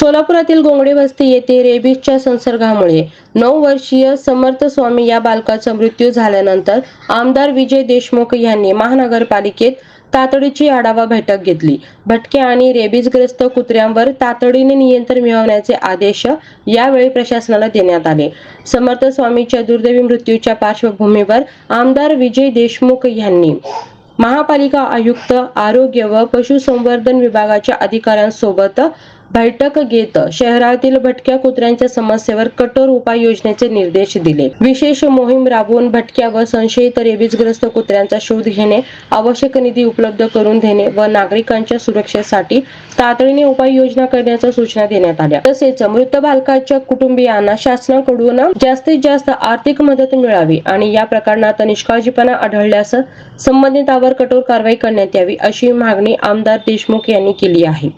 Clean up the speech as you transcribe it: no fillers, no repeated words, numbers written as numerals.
सोलापुरातील गोंगडे वस्ती येथे रेबीजच्या संसर्गामुळे 9 वर्षीय समर्थ स्वामी या बालकाचा मृत्यू झाल्यानंतर आमदार विजय देशमुख यांनी महानगरपालिकेत तातडीची आढावा बैठक घेतली. भटक्या आणि रेबीजग्रस्त कुत्र्यांवर तातडीने नियंत्रण मिळवण्याचे आदेश यावेळी प्रशासनाला देण्यात आले. समर्थ स्वामीच्या दुर्दैवी मृत्यूच्या पार्श्वभूमीवर आमदार विजय देशमुख यांनी महापालिका आयुक्त, आरोग्य व पशुसंवर्धन विभागाच्या अधिकाऱ्यांसोबत बैठक घेत शहरातील भटक्या कुत्र्यांच्या समस्येवर कठोर उपाययोजनेचे निर्देश दिले. विशेष मोहीम राबवून भटक्या व संशयित रेबीजग्रस्त कुत्र्यांचा शोध घेणे, आवश्यक निधी उपलब्ध करून देणे व नागरिकांच्या सुरक्षेसाठी तातडीने उपाययोजना करण्याच्या सूचना देण्यात आल्या. तसेच मृत बालकाच्या कुटुंबियांना शासनाकडून जास्तीत जास्त आर्थिक मदत मिळावी आणि या प्रकरणात निष्काळजीपणा आढळल्यास संबंधितांवर कठोर कारवाई करण्यात यावी, अशी मागणी आमदार देशमुख यांनी केली आहे.